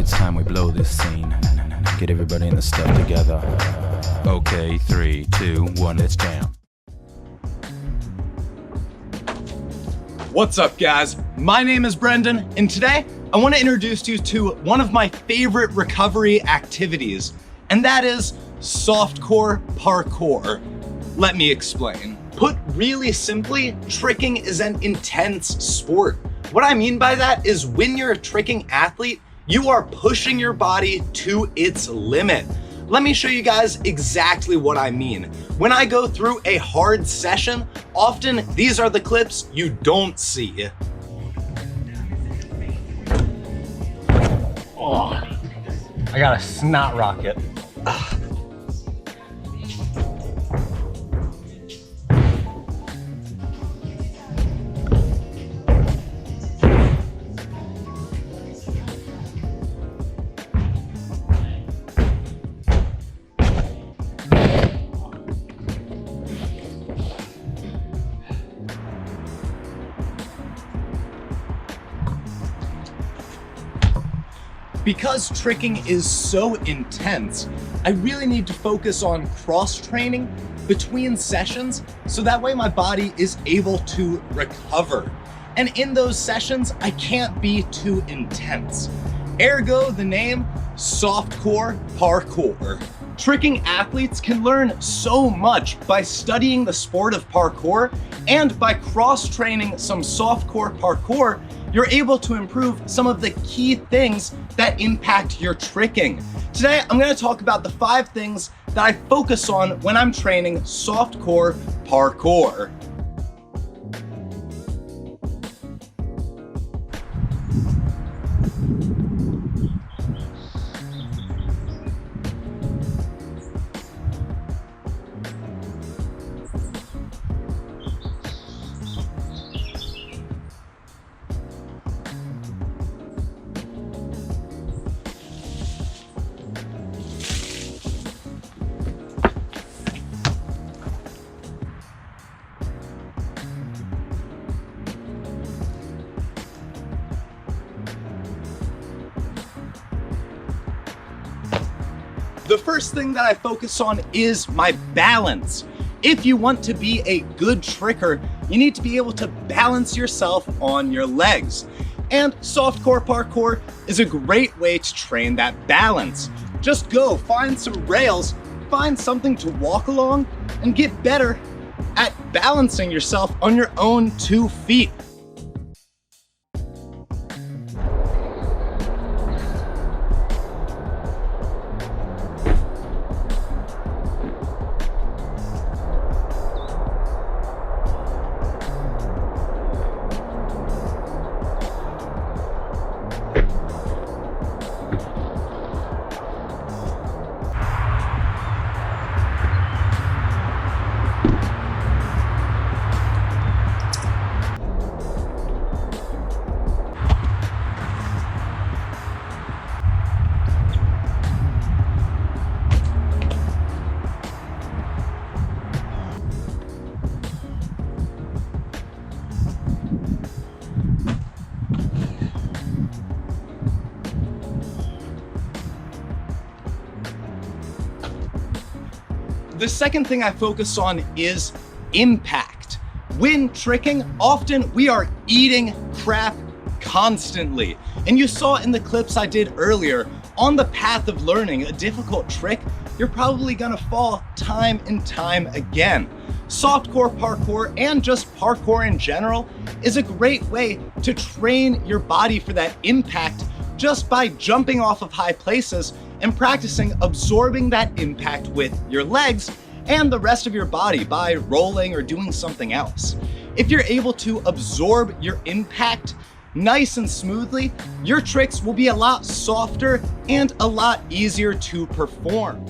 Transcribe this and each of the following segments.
it's time we blow this scene. Get everybody in the step together. Okay, 3, 2, 1, let's jam. What's up, guys? My name is Brendan, and today I want to introduce you to one of my favorite recovery activities, and that is softcore parkour. Let me explain. Put really simply, tricking is an intense sport. What I mean by that is when you're a tricking athlete, you are pushing your body to its limit. Let me show you guys exactly what I mean. When I go through a hard session, often these are the clips you don't see. Oh, I got a snot rocket. Because tricking is so intense, I really need to focus on cross-training between sessions so that way my body is able to recover. And in those sessions, I can't be too intense. Ergo, the name, softcore parkour. Tricking athletes can learn so much by studying the sport of parkour, and by cross-training some softcore parkour, you're able to improve some of the key things that impact your tricking. Today, I'm gonna talk about the 5 things that I focus on when I'm training softcore parkour. The first thing that I focus on is my balance. If you want to be a good tricker, you need to be able to balance yourself on your legs. And softcore parkour is a great way to train that balance. Just go find some rails, find something to walk along, and get better at balancing yourself on your own 2 feet. The second thing I focus on is impact. When tricking, often we are eating crap constantly. And you saw in the clips I did earlier, on the path of learning a difficult trick, you're probably gonna fall time and time again. Softcore parkour, and just parkour in general, is a great way to train your body for that impact just by jumping off of high places and practicing absorbing that impact with your legs and the rest of your body by rolling or doing something else. If you're able to absorb your impact nice and smoothly, your tricks will be a lot softer and a lot easier to perform.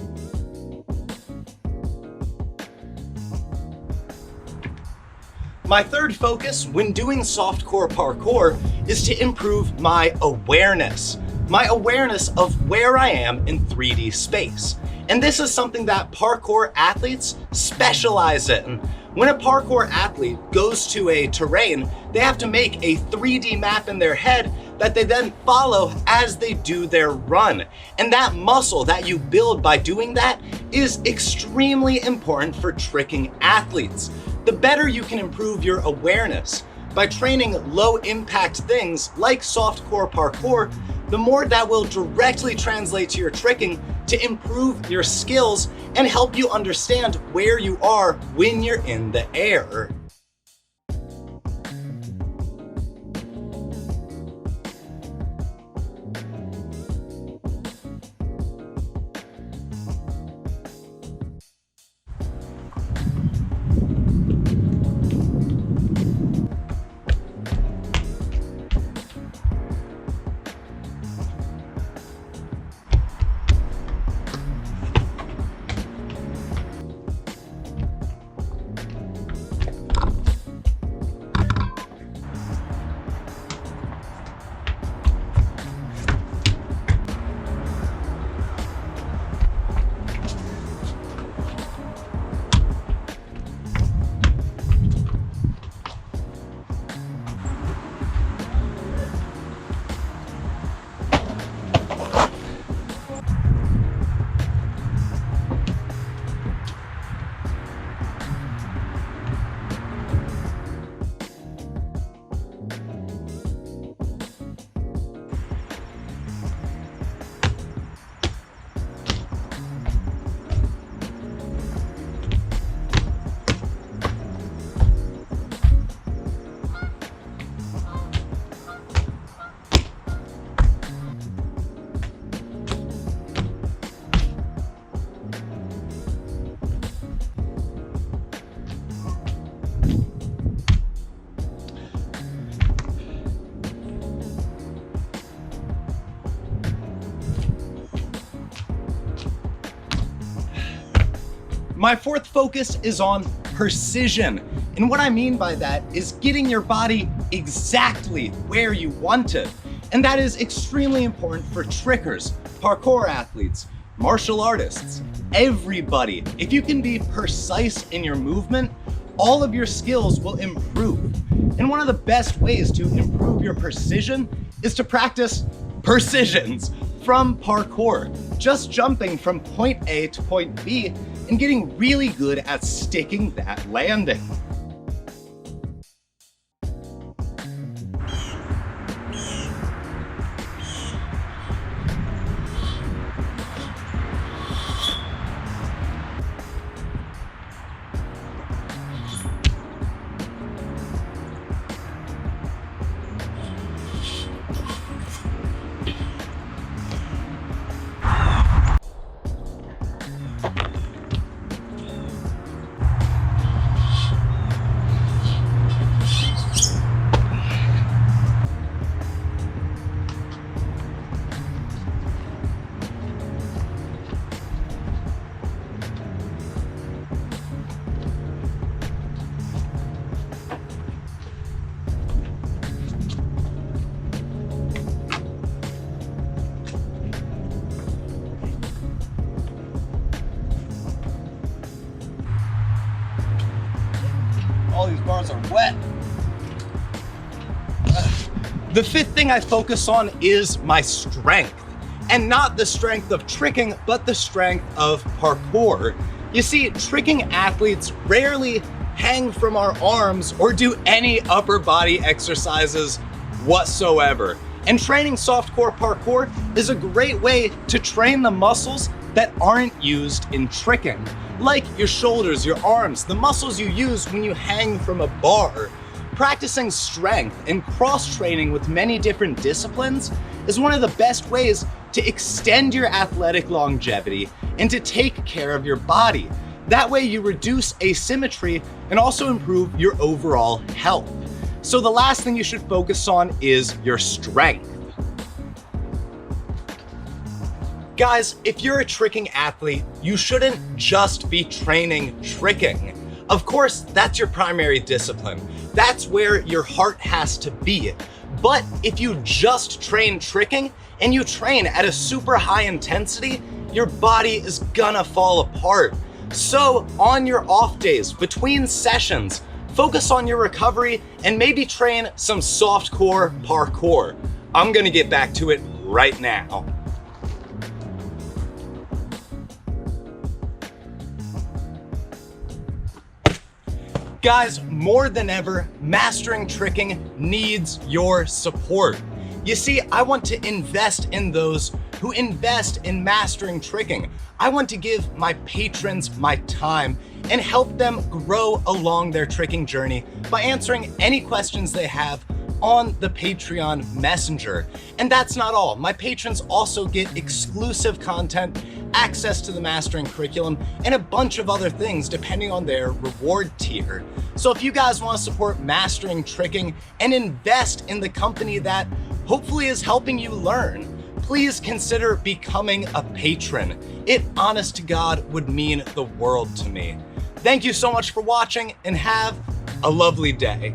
My third focus when doing softcore parkour is to improve my awareness. My awareness of where I am in 3D space. And this is something that parkour athletes specialize in. When a parkour athlete goes to a terrain, they have to make a 3D map in their head that they then follow as they do their run. And that muscle that you build by doing that is extremely important for tricking athletes. The better you can improve your awareness by training low impact things like softcore parkour, the more that will directly translate to your tricking to improve your skills and help you understand where you are when you're in the air. My fourth focus is on precision. And what I mean by that is getting your body exactly where you want it. And that is extremely important for trickers, parkour athletes, martial artists, everybody. If you can be precise in your movement, all of your skills will improve. And one of the best ways to improve your precision is to practice precisions from parkour. Just jumping from point A to point B and getting really good at sticking that landing. All these bars are wet. The fifth thing I focus on is my strength. And not the strength of tricking, but the strength of parkour. You see, tricking athletes rarely hang from our arms or do any upper body exercises whatsoever. And training softcore parkour is a great way to train the muscles that aren't used in tricking, like your shoulders, your arms, the muscles you use when you hang from a bar. Practicing strength and cross-training with many different disciplines is one of the best ways to extend your athletic longevity and to take care of your body. That way you reduce asymmetry and also improve your overall health. So the last thing you should focus on is your strength. Guys, if you're a tricking athlete, you shouldn't just be training tricking. Of course, that's your primary discipline. That's where your heart has to be. But if you just train tricking and you train at a super high intensity, your body is gonna fall apart. So on your off days, between sessions, focus on your recovery and maybe train some softcore parkour. I'm gonna get back to it right now. Guys, more than ever, mastering tricking needs your support. You see, I want to invest in those who invest in mastering tricking. I want to give my patrons my time and help them grow along their tricking journey by answering any questions they have on the Patreon Messenger. And that's not all. My patrons also get exclusive content, access to the mastering curriculum, and a bunch of other things depending on their reward tier. So if you guys want to support mastering tricking and invest in the company that hopefully is helping you learn, please consider becoming a patron. It, honest to God, would mean the world to me. Thank you so much for watching and have a lovely day.